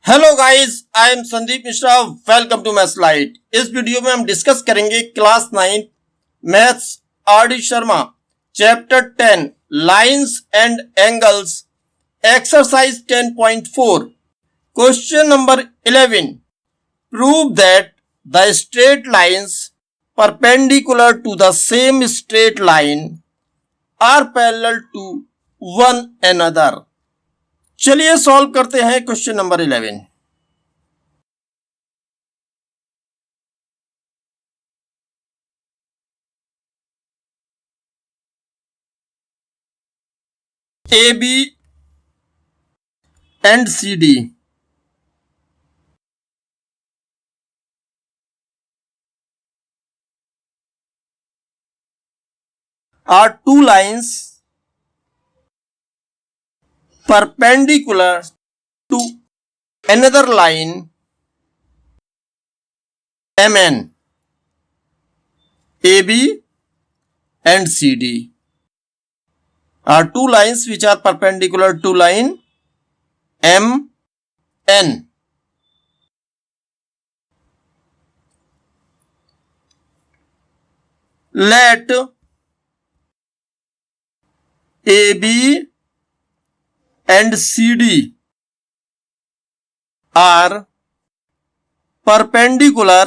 Hello guys, I am Sandeep Mishra. Welcome to Maths Light. इस video में हम डिस्कस करेंगे class 9 maths R D Sharma chapter 10 lines and angles exercise 10.4 question number 11। Prove that the straight lines perpendicular to the same straight line are parallel to one another. चलिए solve करते हैं question number 11। A B and C D are two lines perpendicular to another line MN. AB and CD are two lines which are perpendicular to line MN. Let AB and CD are perpendicular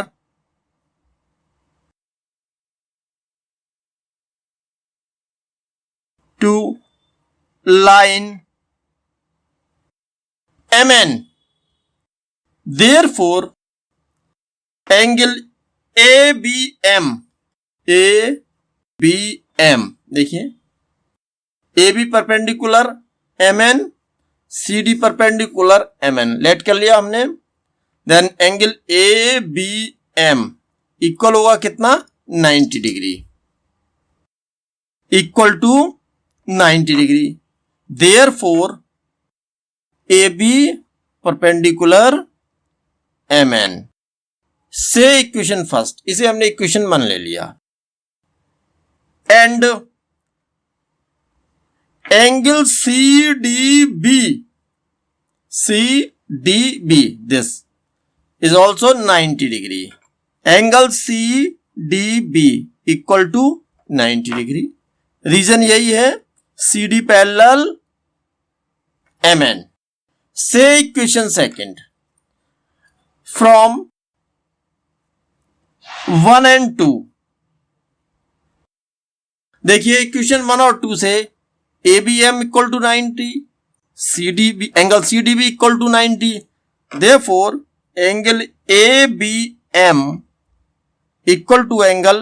to line MN. Therefore, angle ABM देखिए, AB perpendicular MN, CD perpendicular MN let कर लिया हमने। Then angle ABM equal होगा कितना, 90 degree, equal to 90 degree. Therefore AB perpendicular MN से equation first, इसे हमने equation 1 ले लिया। And angle CDB this is also 90 degree. Angle CDB equal to 90 degree. Reason यही है, CD पैरेलल MN से इक्वेशन सेकंड, फ्रॉम 1 and 2 देखिए, equation 1 और 2 से ABM equal to 90, angle CDB equal to 90। Therefore angle ABM equal to angle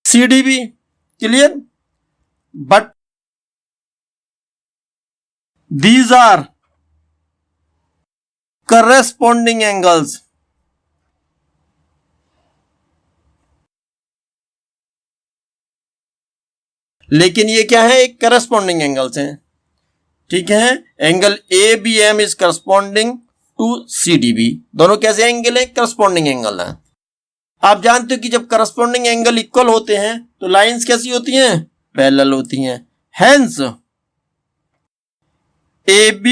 CDB। Clear? But these are corresponding angles. लेकिन ये क्या है, एक करस्पॉन्डिंग एंगल्स हैं। ठीक है, angle ABM is corresponding to CDB। दोनों कैसे एंगल हैं, करस्पॉन्डिंग एंगल हैं। आप जानते हो कि जब करस्पॉन्डिंग एंगल इक्वल होते हैं तो लाइंस कैसी होती हैं, पैरेलल होती हैं। Hence AB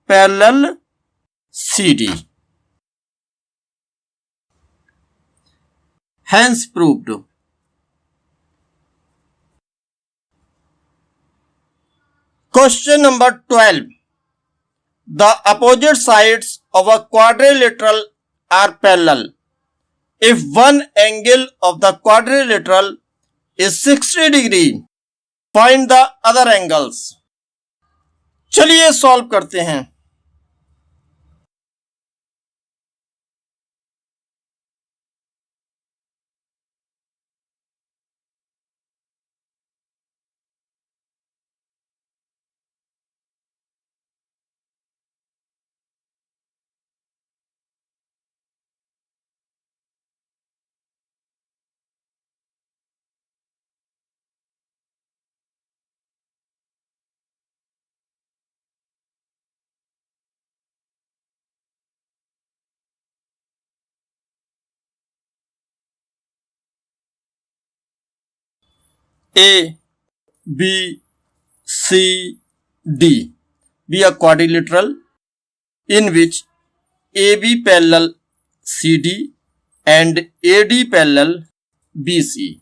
parallel CD, hence proved. Question number 12. The opposite sides of a quadrilateral are parallel. If one angle of the quadrilateral is 60 degree, find the other angles. चलिए solve करते हैं। A, B, C, D be a quadrilateral in which AB parallel CD and AD parallel BC.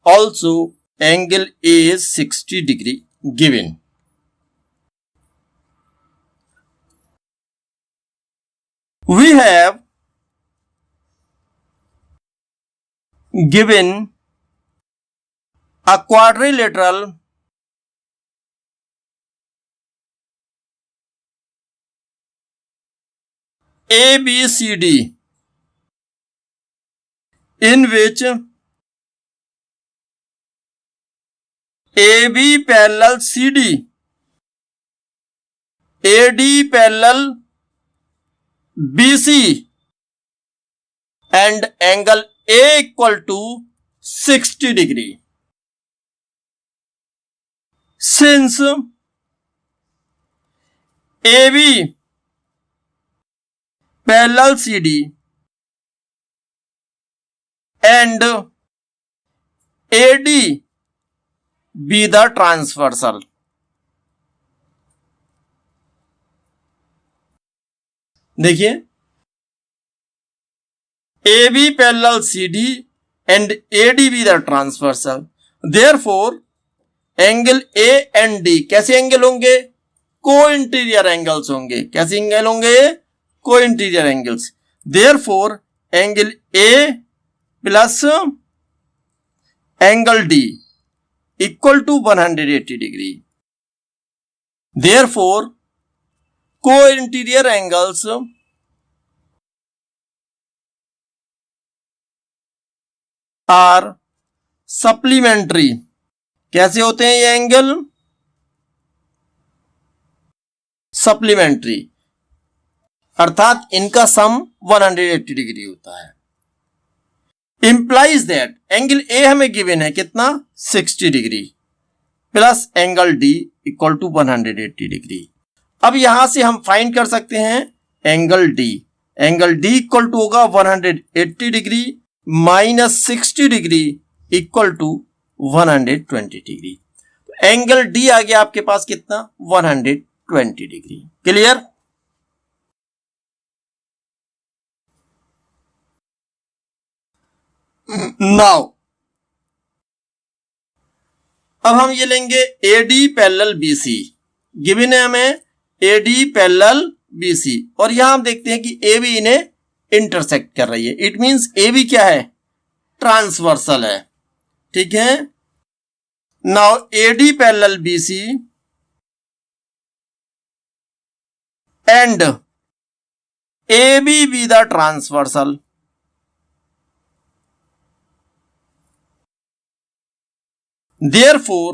Also, angle A is 60 degree given. We have given a quadrilateral ABCD in which AB parallel CD, AD parallel BC and angle A equal to 60 degree. Since AB parallel CD and AD be the transversal. देखिए AB parallel CD and AD be the transversal. Therefore, angle A and D कैसे angle होंगे? Co-interior angles होंगे. कैसे angle होंगे? Co-interior angles. Therefore angle A plus angle D equal to 180 degree. Therefore co-interior angles are supplementary. कैसे होते हैं ये angle? Supplementary, अर्थात इनका सम 180 डिग्री होता है. इंप्लाइज दैट एंगल ए हमें गिवन है कितना? 60 degree plus angle D equal to 180 degree. अब यहां से हम फाइंड कर सकते हैं angle D. Angle D equal to होगा 180 degree minus 60 degree equal to 120 degree. Angle D आ गया आपके पास कितना? 120 डिग्री. क्लियर? नाउ अब हम ये लेंगे एडी पैरेलल बीसी. गिवन है हमें एडी पैरेलल बीसी और यहां हम देखते हैं कि ए बी इन्हें इंटरसेक्ट कर रही है. इट मींस ए बी क्या है? ट्रांसवर्सल है. ठीक है. Now AD parallel BC and A B the transversal. Therefore,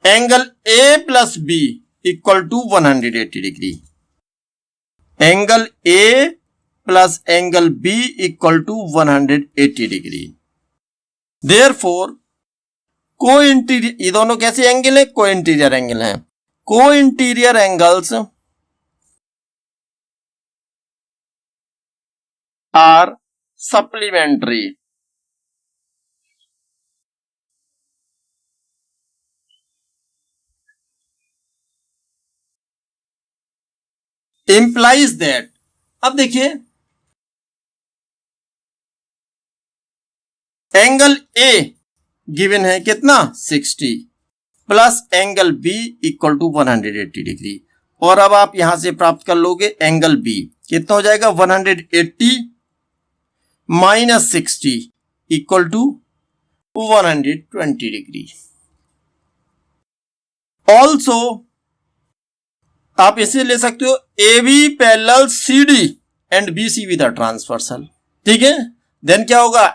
angle A plus B equal to 180 degree. Angle A plus angle B equal to 180 degree. Therefore, co-interior, ये दोनों कैसे angle है? co-interior angle है. co-interior angles are supplementary. Implies that, अब देखिए angle A given है कितना? 60 plus angle B equal to 180 degree. और अब आप यहां से प्राप्त कर लोगे एंगल बी कितना हो जाएगा? 180 minus 60 equal to 120 degree. Also आप इसे ले सकते हो A B parallel C D and B C with transversal. ठीक है. देन क्या होगा?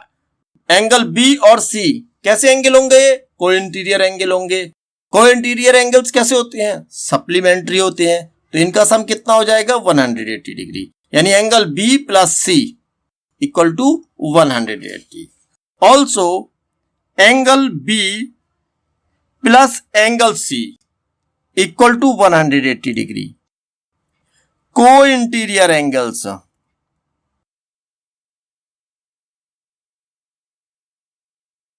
एंगल बी और सी कैसे एंगल होंगे? को इंटीरियर एंगल होंगे. को इंटीरियर एंगल्स कैसे होते हैं? सप्लीमेंट्री होते हैं. तो इनका सम कितना हो जाएगा? 180 डिग्री. यानी angle B plus C equal to 180. Also angle B plus angle C equal to 180 degree. Co-interior angles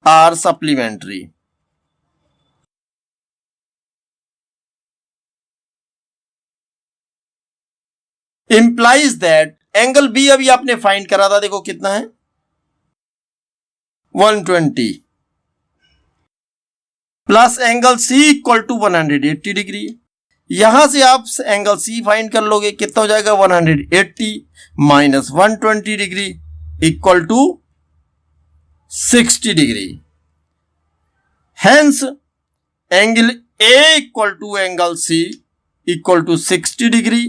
are supplementary. Implies that angle B अभी आपने फाइंड करा था, देखो कितना है 120 plus angle C equal to 180 degree. यहां से आप एंगल सी फाइंड कर लोगे, कितना हो जाएगा 180 minus 120 degree equal to 60 degree. Hence angle A equal to angle C equal to 60 degree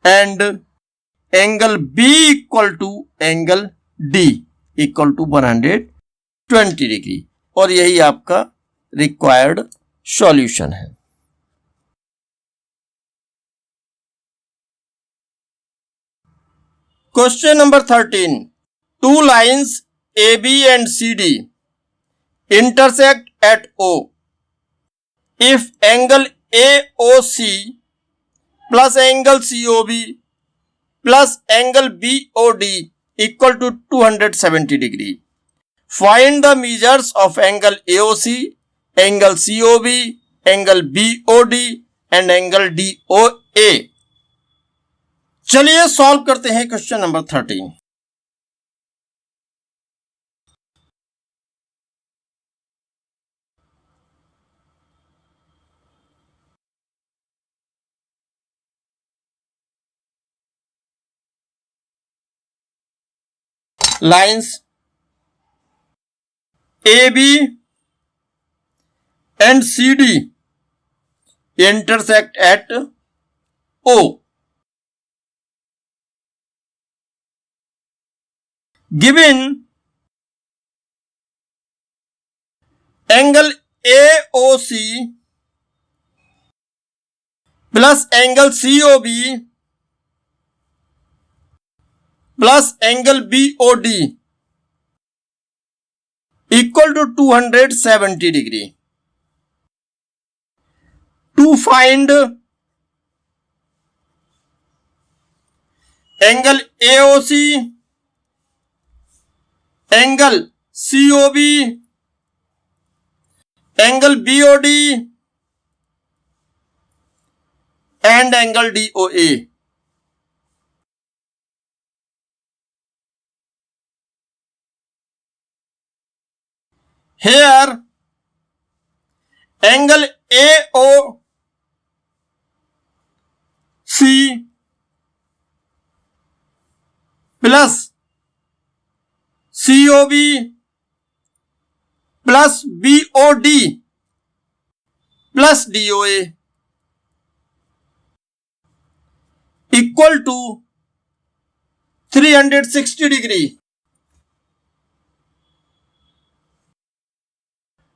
and angle B equal to angle D equal to 120 degree. और यही आपका रिक्वायर्ड सॉल्यूशन है। Question number 13, two lines A B and C D intersect at O. If angle AOC plus angle COB plus angle BOD equal to 270 degree. Find the measures of angle AOC, angle COB, angle BOD and angle DOA. चलिए solve करते हैं question number 13। Lines AB and CD intersect at O. Given angle AOC plus angle COB plus angle BOD equal to 270 degree. To find angle AOC, angle COB, angle BOD and angle DOA. Here angle AOC plus COB plus BOD plus DOA equal to 360 degree.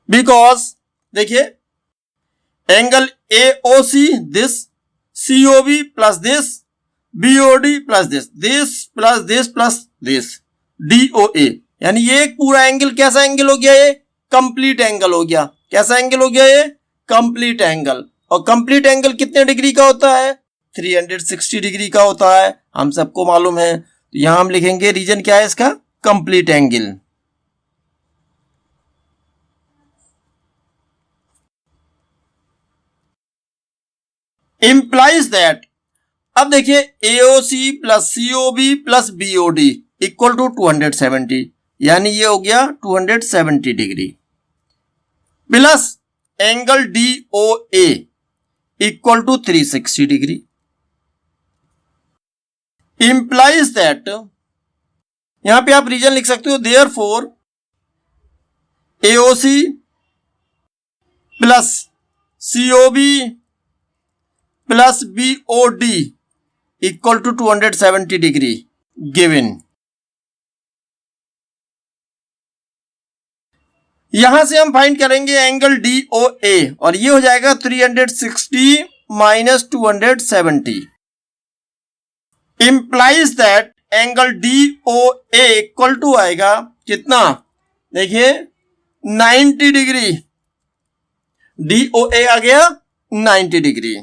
Because देखिए angle AOC this, COB plus this, BOD plus this, this plus this plus this, DOA, यानी ये एक पूरा angle कैसा angle हो गया, ये complete angle हो गया। कैसा एंगल हो गया, ये कंप्लीट एंगल। और कंप्लीट एंगल कितने डिग्री का होता है, 360 डिग्री का होता है, हम सबको मालूम है। तो यहां हम लिखेंगे रीजन क्या है इसका, कंप्लीट एंगल। इंप्लाइज दैट, अब देखिए AOC plus COB plus BOD equal to 270, यानी ये हो गया 270 degree plus angle DOA equal to 360 degree. Implies that, यहां पे आप रीजन लिख सकते हो, therefore AOC plus COB plus BOD equal to 270 degree given. यहां से हम फाइंड करेंगे एंगल DOA और ये हो जाएगा 360 minus 270। Implies that angle DOA equal to आएगा कितना, देखिए 90 डिग्री। DOA आ गया 90 डिग्री।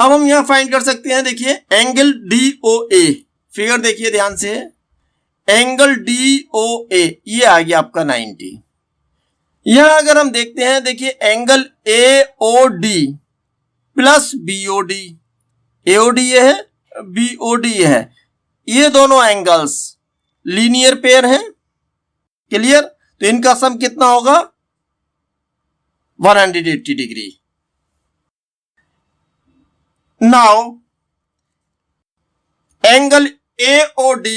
अब हम यहां फाइंड कर सकते हैं, देखिए एंगल DOA, फिगर देखिए ध्यान से, एंगल DOA ये आ गया आपका 90। यहां अगर हम देखते हैं, देखिए angle AOD plus BOD AOD ये है, BOD ये है, ये दोनों एंगल्स लीनियर पेयर हैं। क्लियर? तो इनका सम कितना होगा? 180 degree. Now angle AOD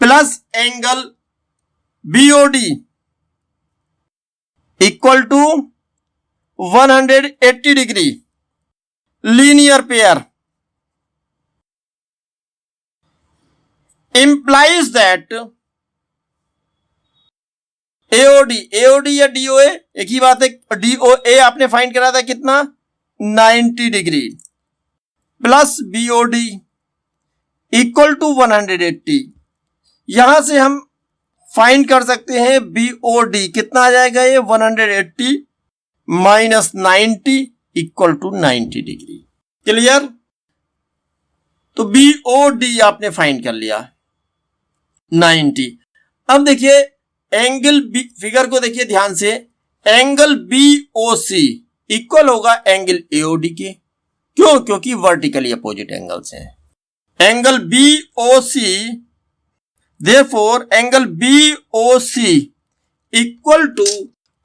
plus angle BOD equal to 180 degree, linear pair, implies that AOD या DOA एक ही बात है। DOA आपने फाइंड करा था कितना? 90 degree plus BOD equal to 180। यहां से हम फाइंड कर सकते हैं BOD कितना आ जाएगा? ये 180 minus 90 equal to 90 degree. Clear? तो BOD आपने फाइंड कर लिया 90। अब देखिए एंगल बी, फिगर को देखिए ध्यान से, एंगल BOC इक्वल होगा एंगल AOD के। क्यों? क्योंकि वर्टिकली अपोजिट एंगल्स हैं। Angle BOC, therefore angle BOC equal to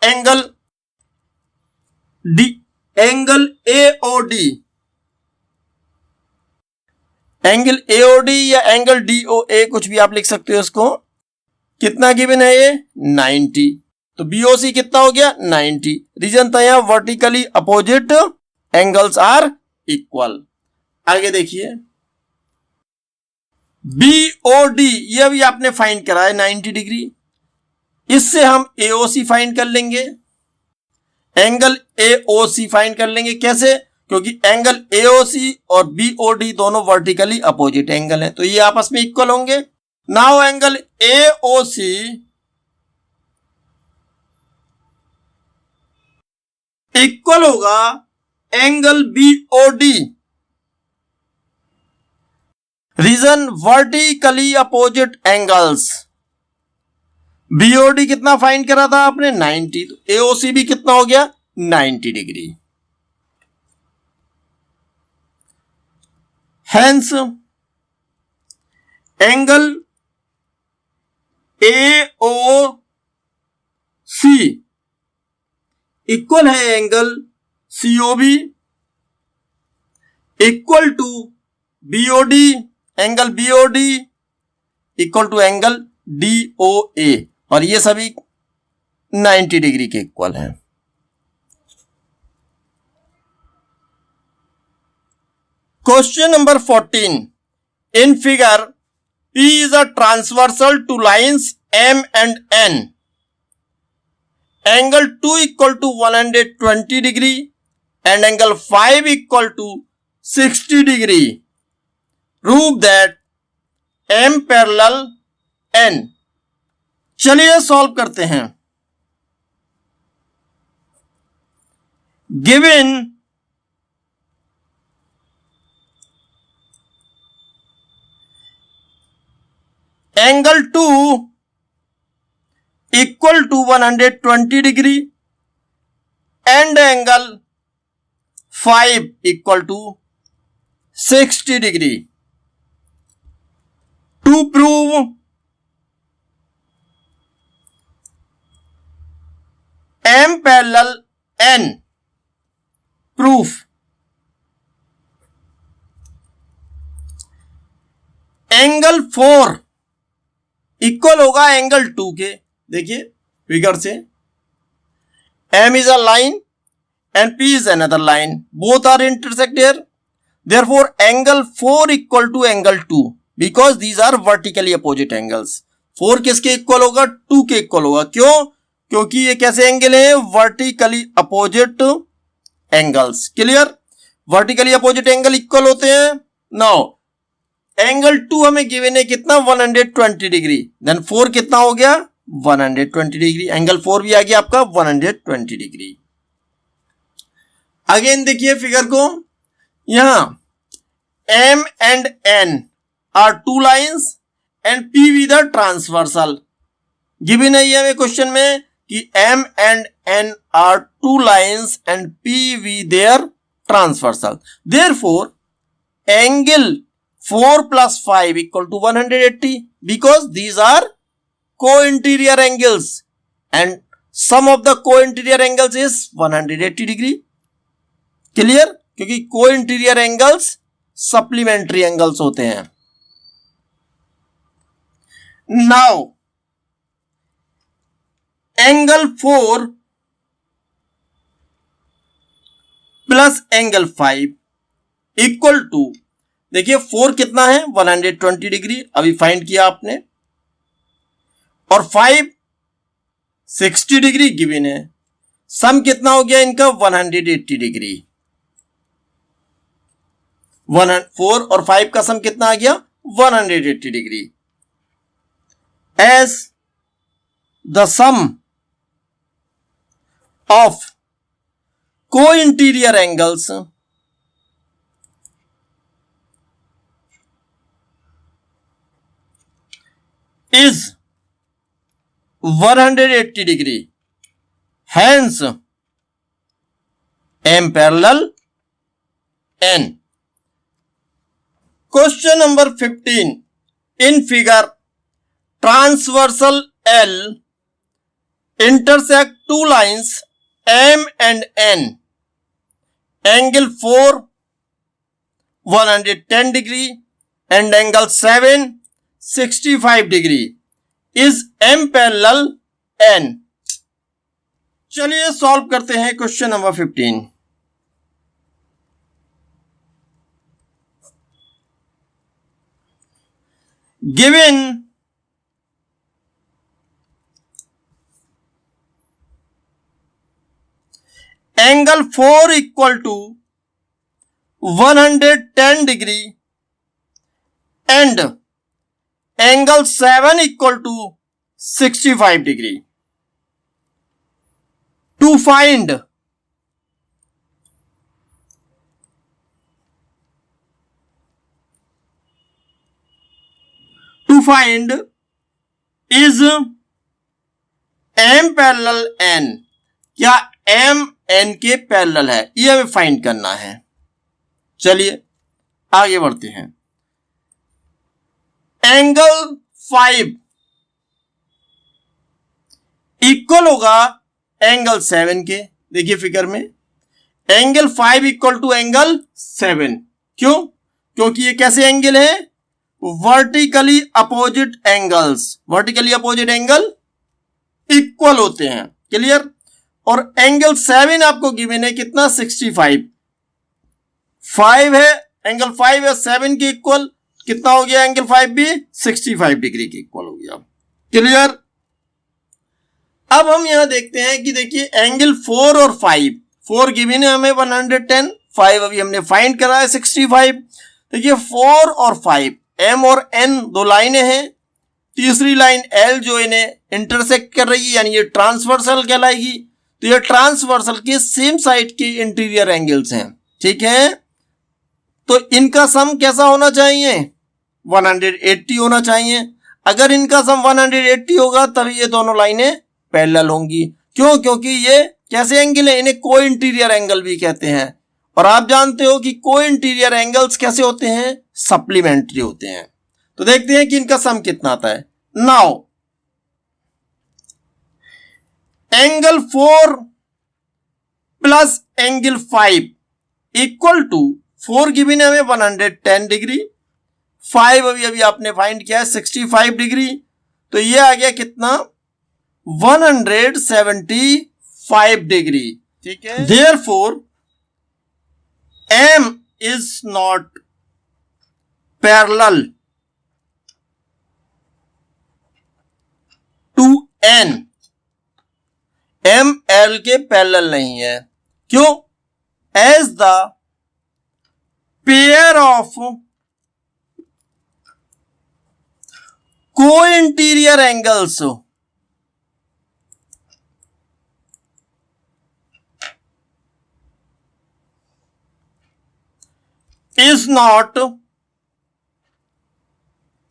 angle AOD। Angle AOD या एंगल DOA कुछ भी आप लिख सकते हो इसको। कितना गिवन है ये? 90। तो BOC कितना हो गया? 90। रीजन था यहां vertically opposite angles are equal. आगे देखिए BOD ये भी आपने फाइंड करा है 90 डिग्री। इससे हम AOC फाइंड कर लेंगे, एंगल AOC फाइंड कर लेंगे। कैसे? क्योंकि एंगल AOC और BOD दोनों वर्टिकली अपोजिट एंगल हैं, तो ये आपस में इक्वल होंगे। नाउ एंगल AOC इक्वल होगा angle BOD। Reason vertically opposite angles. BOD कितना फाइंड करा था आपने? 90। तो AOC भी कितना हो गया? 90 degree. Hence angle AOC equal है angle COB equal to BOD, angle BOD equal to angle DOA, और ये सभी 90 डिग्री के इक्वल हैं। Question number 14। In figure P is a transversal to lines M and N. Angle 2 equal to 120 degree and angle 5 equal to 60 degree. Prove that M parallel N. चलिए solve करते हैं। Given angle 2 equal to 120 degree and angle 5 equal to 60 degree. To prove M parallel N. Proof. Angle 4 equal होगा angle 2 के। देखिए figure से, M is a line and P is another line. Both are intersect here. Therefore, angle 4 equal to angle 2 because these are vertically opposite angles. 4 किसके equal होगा? 2 के equal होगा। क्यों? क्योंकि ये कैसे एंगल है? Vertically opposite angles. Clear? Vertically opposite angle equal होते हैं। नाउ एंगल 2 हमें गिवन है कितना? 120 डिग्री। देन 4 कितना हो गया? 120 डिग्री। एंगल 4 भी आ गया आपका 120 डिग्री। अगेन देखिए फिगर को, यहां M and N are two lines and P with a transversal. Given है ये हमें क्वेश्चन में कि M and N are two lines and P with their transversal. Therefore, angle 4 plus 5 equal to 180 because these are co-interior angles and sum of the co-interior angles is 180 degree. Clear? क्योंकि co-interior angles supplementary angles होते हैं. Now, angle 4 plus angle 5 equal to, देखिए 4 कितना है 120 degree अभी find किया आपने, और 5 60 डिग्री गिवन है. सम कितना हो गया इनका 180 डिग्री. 4 और 5 का सम कितना आ गया 180 degree. As the sum of co-interior angles is 180 degree. Hence, M parallel N. Question number 15. In figure, transversal L intersect two lines M and N. Angle 4 110 degree and angle 7 65 degree is M parallel N. चलिए solve करते हैं question number 15. Given angle 4 equal to 110 degree and angle 7 equal to 65 degree. To find is M parallel N. क्या M N के parallel है, ये हमें find करना है. चलिए आगे बढ़ते हैं. एंगल 5 इक्वल होगा एंगल 7 के. देखिए फिगर में एंगल 5 इक्वल टू एंगल 7. क्यों? क्योंकि ये कैसे एंगल है, vertically opposite angles. Vertically opposite angle equal होते हैं. क्लियर? और एंगल 7 आपको गिवन है कितना 65. 5 है एंगल 5 है 7 के इक्वल, कितना हो गया एंगल 5 भी 65 डिग्री के इक्वल हो गया. क्लियर? अब हम यहां देखते हैं कि देखिए एंगल 4 और 5, 4 गिवन है हमें 110, 5 अभी हमने फाइंड करा है 65. देखिए 4 और 5 M और N दो लाइनें हैं. तीसरी लाइन L जो इन्हें इंटरसेक्ट कर रही है यानी ये ट्रांसवर्सल कहलाएगी. तो ये ट्रांसवर्सल के सेम साइड के इंटीरियर एंगल्स हैं. ठीक है, तो इनका सम कैसा होना चाहिए 180 होना चाहिए. अगर इनका सम 180 होगा तभी ये दोनों लाइनें पैरेलल होंगी. क्यों? क्योंकि ये कैसे एंगल है, इन्हें को इंटीरियर एंगल भी कहते हैं. और आप जानते हो कि को इंटीरियर एंगल्स कैसे होते हैं, सप्लीमेंट्री होते हैं. तो देखते हैं कि इनका सम कितना आता है. Now angle 4 plus angle 5 equal to 4 given है हमें 110 डिग्री, 5 अभी आपने फाइंड किया है 65 डिग्री. तो ये आ गया कितना 175 डिग्री. ठीक है, therefore M is not parallel to N. M L के पैरेलल नहीं है. क्यों? As the pair of co-interior angles is not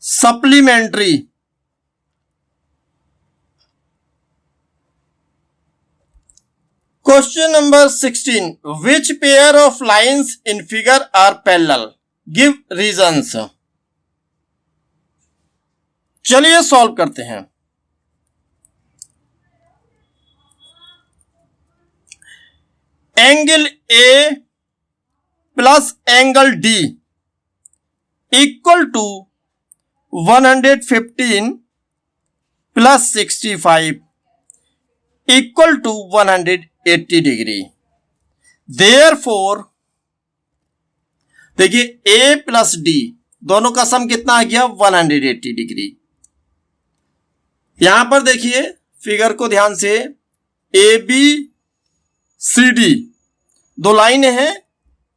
supplementary Question number 16. Which pair of lines in figure are parallel? Give reasons. चलिए solve करते हैं। Angle A plus angle D equal to 115 plus 65 equal to 180 degree. Therefore देखिए A plus D दोनों का सम कितना आ गया 180 degree. यहां पर देखिए फिगर को ध्यान से, ए बी सी डी दो लाइनें हैं,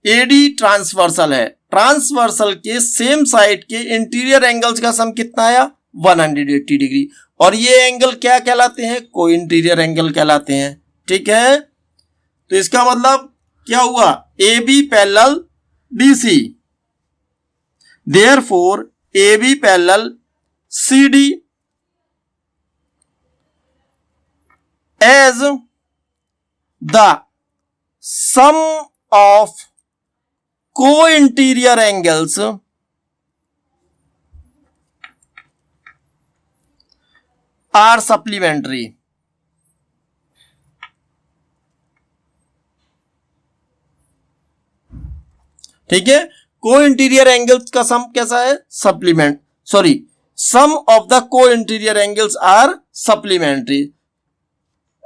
ए डी ट्रांसवर्सल है, ट्रांसवर्सल के सेम साइड के इंटीरियर एंगल्स का सम कितना आया 180 डिग्री। और ये एंगल क्या कहलाते हैं, को इंटीरियर एंगल कहलाते हैं। ठीक है, तो इसका मतलब क्या हुआ, A B parallel D C, therefore A B parallel C D as the sum of co-interior angles are supplementary। ठीक है, को इंटीरियर एंगल्स का सम कैसा है, sum of the co-interior angles are supplementary.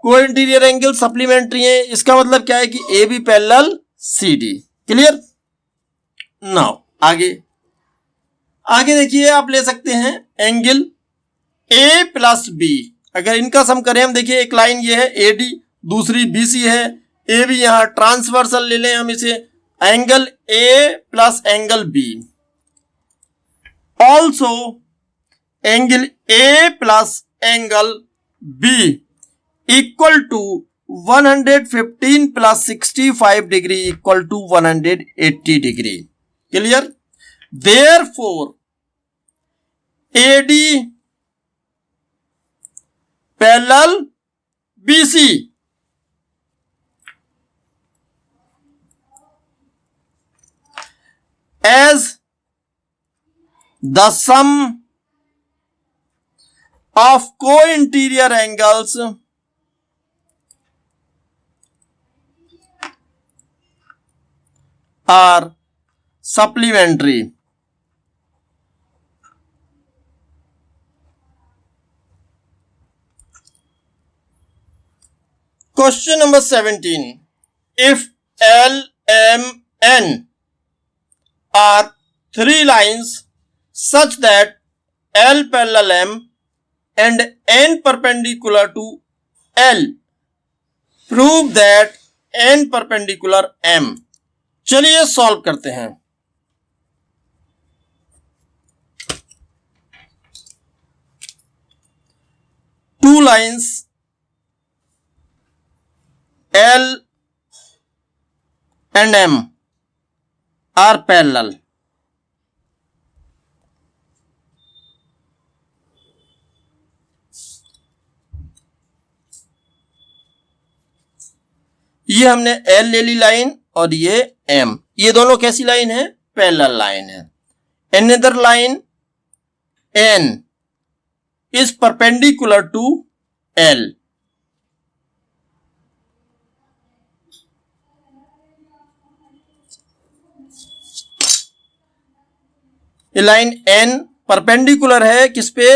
Co-interior angle supplementary है, इसका मतलब क्या है कि A B parallel C D. Clear. Now आगे देखिए, आप ले सकते हैं एंगल ए प्लस बी। अगर इनका सम करें हम, देखिए एक लाइन ये है ए डी, दूसरी बी सी है, ए बी यहां ट्रांसवर्सल ले लें हम इसे, angle A plus angle B. Also angle A plus angle B equal to 115 plus 65 degree equal to 180 degree. Clear. Therefore AD parallel BC as the sum of co-interior angles are supplementary। Question number 17. If L, M, N are three lines such that L parallel M and N perpendicular to L, prove that N perpendicular M। चलिए solve करते हैं। Two lines L and M are parallel। ये हमने L ले ली line और ये M, ये दोनों कैसी लाइन है, पैरेलल लाइन है। Another line N is perpendicular to L। ये लाइन N परपेंडिकुलर है किस पे,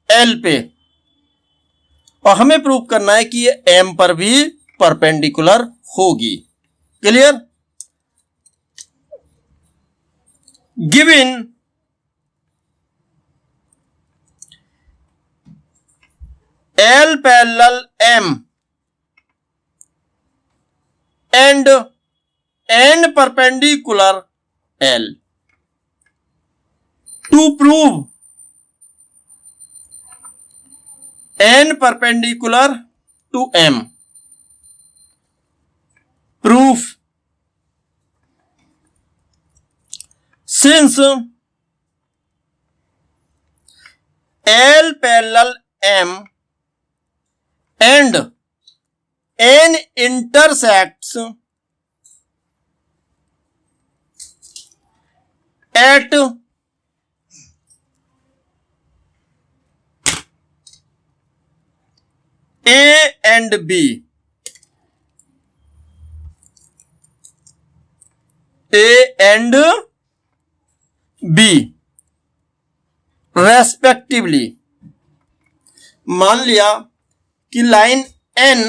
L पे, और हमें प्रूव करना है कि ये M पर भी परपेंडिकुलर होगी। Clear. Given L parallel M and N perpendicular L, to prove N perpendicular to M, proof since L parallel M and N intersects at A and B, A and B respectively. मान लिया कि line N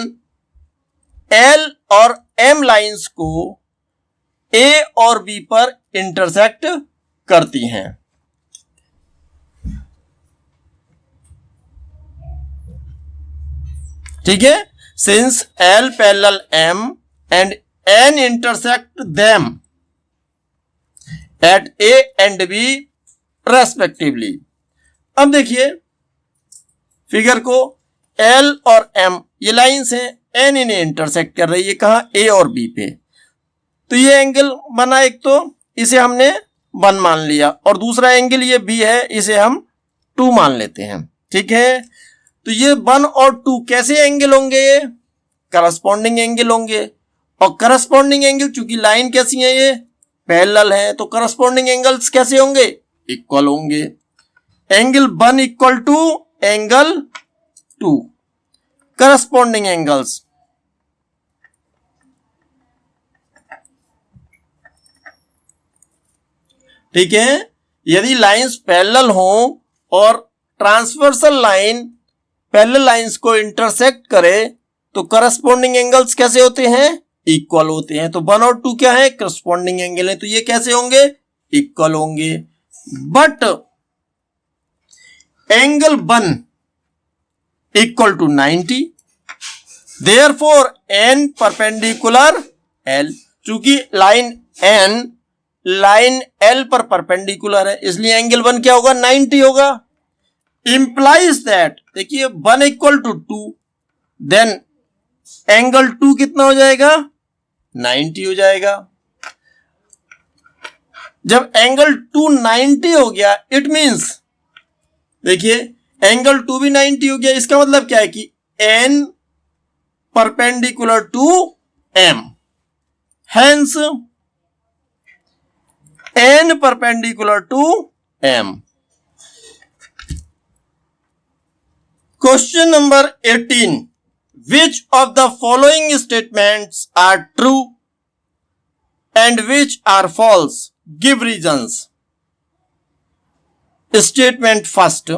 L और M lines को A और B पर intersect करती हैं। ठीक है, since L parallel M and N intersect them at A and B respectively. अब देखिए फिगर को, L और M ये लाइंस हैं, N इन्हें इंटरसेक्ट कर रही है कहां, A और B पे। तो ये एंगल बना एक, तो इसे हमने 1 मान लिया, और दूसरा एंगल ये B है, इसे हम 2 मान लेते हैं। ठीक है, तो ये 1 और 2 कैसे एंगल होंगे, ये करस्पॉन्डिंग एंगल होंगे, और करस्पॉन्डिंग एंगल चूंकि लाइन कैसी है, ये पैरेलल है, तो करस्पॉन्डिंग एंगल्स कैसे होंगे, इक्वल होंगे। Angle 1 equal to angle 2 corresponding angles. ठीक है, यदि लाइंस पैरेलल हो और ट्रांसवर्सल लाइन पैरेलल लाइंस को इंटरसेक्ट करे तो करस्पॉन्डिंग एंगल्स कैसे होते हैं, इक्वल होते हैं। तो 1 और 2 क्या है, करस्पॉन्डिंग एंगल है, तो ये कैसे होंगे, इक्वल होंगे। But angle 1 equal to 90, therefore N perpendicular L, चूंकि लाइन N लाइन L पर परपेंडिकुलर है, इसलिए एंगल 1 क्या होगा, 90 होगा। इंप्लाइज दैट, देखिए 1 इक्वल टू 2, देन एंगल 2 कितना हो जाएगा, 90 हो जाएगा। जब एंगल 2 90 हो गया, इट मींस देखिए एंगल 2 भी 90 हो गया, इसका मतलब क्या है कि N perpendicular to M, hence N perpendicular to M। Question number 18. Which of the following statements are true and which are false? Give reasons. Statement first.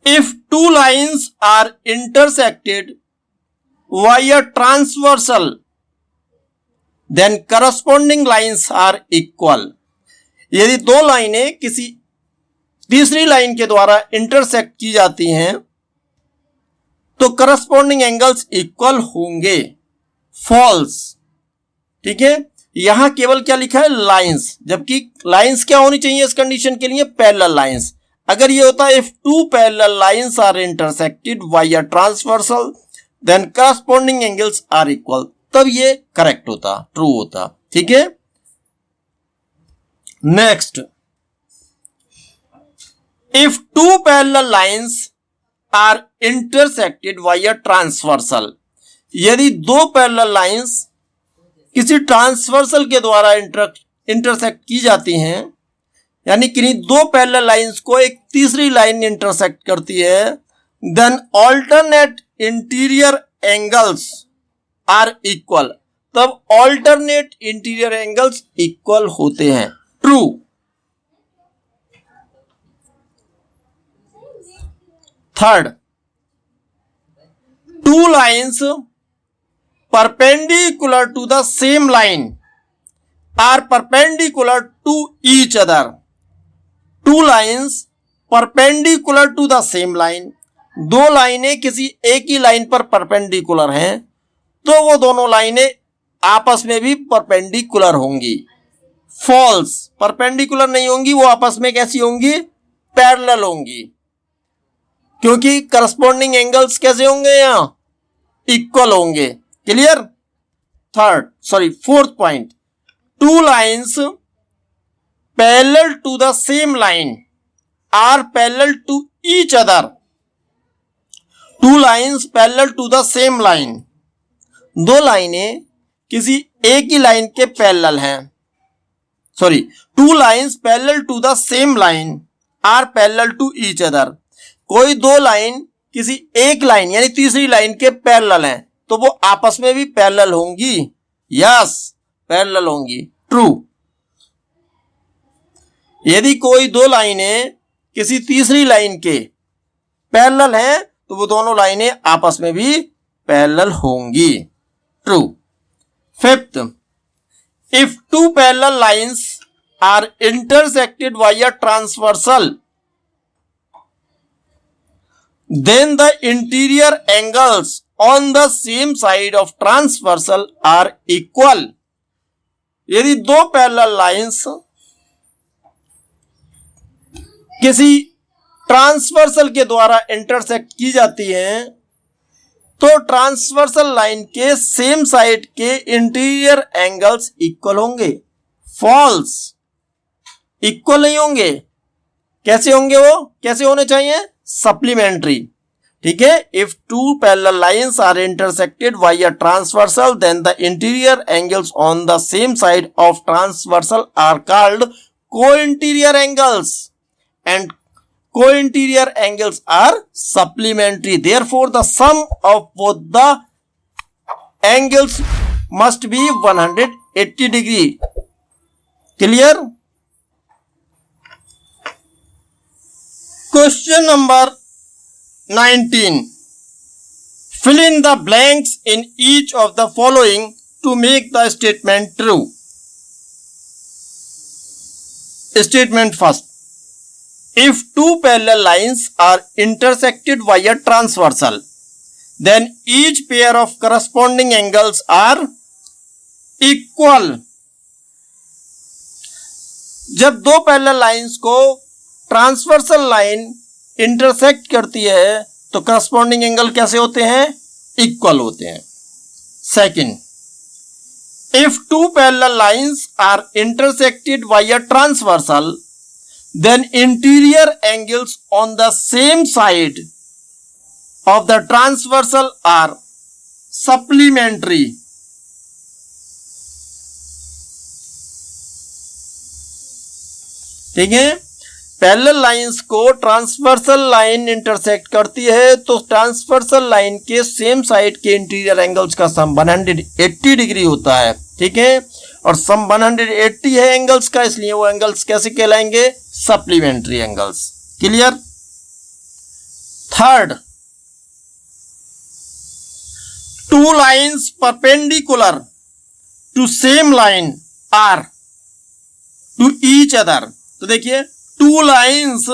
If two lines are intersected via transversal, then corresponding lines are equal. यदि दो लाइनें किसी तीसरी line के द्वारा intersect की जाती हैं तो करस्पॉन्डिंग एंगल्स इक्वल होंगे, फॉल्स। ठीक है, यहां केवल क्या लिखा है, लाइंस, जबकि लाइंस क्या होनी चाहिए इस कंडीशन के लिए, पैरेलल लाइंस। अगर ये होता है if two parallel lines are intersected via transversal then corresponding angles are equal, तब ये करेक्ट होता, ट्रू होता। ठीक है, next, if two parallel lines are intersected via transversal, यदि दो पैरेलल लाइंस किसी ट्रांसवर्सल के द्वारा इंटरसेक्ट की जाती हैं, यानी किन्हीं दो पैरेलल लाइंस को एक तीसरी लाइन इंटरसेक्ट करती है, then alternate interior angles are equal, तब ऑल्टरनेट इंटीरियर एंगल्स इक्वल होते हैं, true. Third, two lines perpendicular to the same line are perpendicular to each other. Two lines perpendicular to the same line, दो लाइनें किसी एक ही line पर perpendicular हैं तो वो दोनों लाइनें आपस में भी परपेंडिकुलर होंगी। फॉल्स, परपेंडिकुलर नहीं होंगी, वो आपस में कैसी होंगी, पैरेलल होंगी, क्योंकि करस्पॉन्डिंग एंगल्स कैसे होंगे, यहां इक्वल होंगे। Clear. Fourth point, two lines parallel to the same line are parallel to each other two lines parallel to the same line, दो लाइनें किसी एक ही लाइन के पैरेलल हैं, sorry, two lines parallel to the same line are parallel to each other. कोई दो line किसी एक लाइन यानी तीसरी लाइन के पैरेलल हैं तो वो आपस में भी पैरेलल होंगी, यस पैरेलल होंगी, ट्रू। यदि कोई दो लाइनें किसी तीसरी लाइन के पैरेलल हैं तो वो दोनों लाइनें आपस में भी पैरेलल होंगी, true. Fifth, if two parallel lines are intersected by a transversal then the interior angles on the same side of transversal are equal। यदि दो पैरेलल लाइंस किसी ट्रांसवर्सल के द्वारा इंटरसेक्ट की जाती हैं तो ट्रांसवर्सल लाइन के सेम साइड के इंटीरियर एंगल्स इक्वल होंगे। फॉल्स, इक्वल नहीं होंगे। कैसे होंगे वो, कैसे होने चाहिए, सप्लीमेंट्री, ठीक है। If two parallel lines are intersected by a transversal then the interior angles on the same side of transversal are called co-interior angles and co-interior angles are supplementary, therefore the sum of both the angles must be 180 degree। clear? Question number 19, fill in the blanks in each of the following to make the statement true। statement first, if two parallel lines are intersected by a transversal then each pair of corresponding angles are equal। जब दो parallel lines को transversal line intersect करती है तो corresponding angle कैसे होते हैं, equal होते हैं। Second, if two parallel lines are intersected by a transversal then interior angles on the same side of the transversal are supplementary। ठीक है, पैरेलल लाइंस को ट्रांसवर्सल लाइन इंटरसेक्ट करती है तो ट्रांसवर्सल लाइन के सेम साइड के interior angles का सम 180 degree होता है, ठीक है। और सम 180 है एंगल्स का, इसलिए वो एंगल्स कैसे कहलाएंगे, supplementary angles. Clear? Third, two lines perpendicular to same line are to each other. तो देखिए, two lines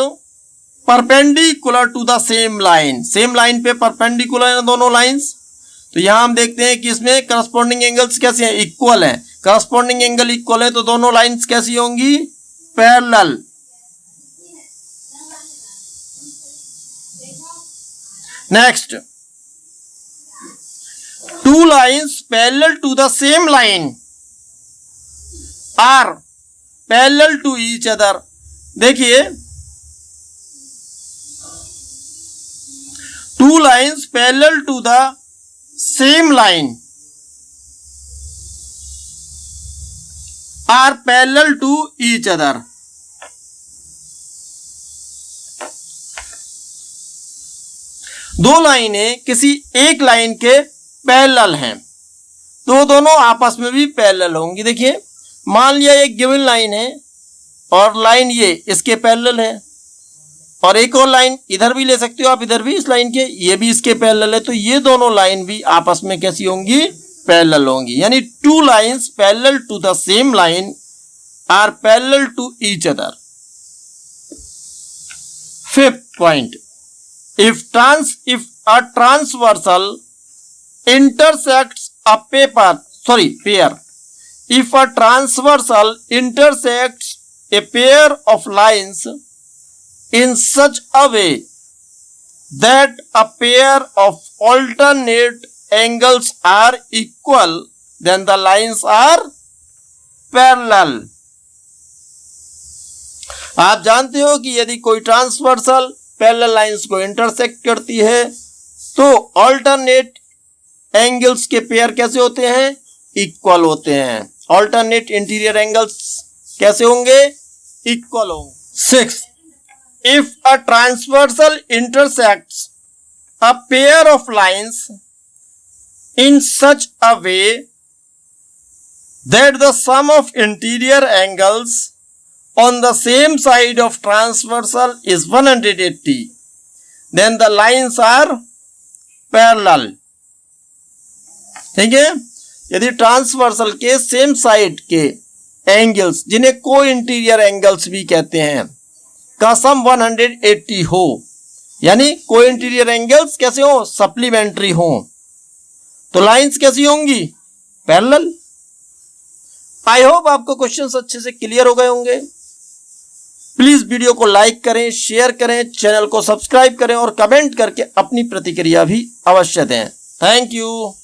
perpendicular to the same line, same line पे परपेंडिकुलर है दोनों लाइंस, तो यहां हम देखते हैं कि इसमें करस्पॉन्डिंग एंगल्स कैसे हैं, इक्वल हैं। करस्पॉन्डिंग एंगल इक्वल है तो दोनों लाइंस कैसी होंगी, parallel. Next, two lines parallel to the same line are parallel to each other. देखिए, two lines parallel to the same line are parallel to each other. दो लाइनें किसी एक लाइन के पैरेलल हैं तो दोनों आपस में भी पैरेलल होंगी। देखिए, मान लिया एक गिवन लाइन है और लाइन ये इसके पैरेलल है और एक और लाइन इधर भी ले सकते हो आप, इधर भी इस लाइन के, ये भी इसके पैरेलल है, तो ये दोनों लाइन भी आपस में कैसी होंगी, पैरेलल होंगी। यानी two lines parallel to the same line are parallel to each other. Fifth point, if a transversal intersects a pair, if a transversal intersects a pair of lines in such a way that a pair of alternate angles are equal, then the lines are parallel। आप जानते हो कि यदि कोई transversal parallel lines को intersect करती है तो ऑल्टरनेट एंगल्स के पेयर कैसे होते हैं? इक्वल होते हैं। ऑल्टरनेट इंटीरियर एंगल्स कैसे होंगे? इक्वल होंगे। 6. If a transversal intersects a pair of lines in such a way that the sum of interior angles on the same side of transversal is 180, then the lines are parallel. ठीक है, यदि transversal के same side के angles, जिन्हें को interior angles भी कहते हैं, का सम 180 हो, यानी को इंटीरियर एंगल्स कैसे हो? सप्लीमेंट्री हो, तो लाइंस कैसी होंगी? पैरेलल। आई होप आपको क्वेश्चंस अच्छे से क्लियर हो गए होंगे। प्लीज वीडियो को लाइक करें, शेयर करें, चैनल को सब्सक्राइब करें और कमेंट करके अपनी प्रतिक्रिया भी अवश्य दें। Thank you.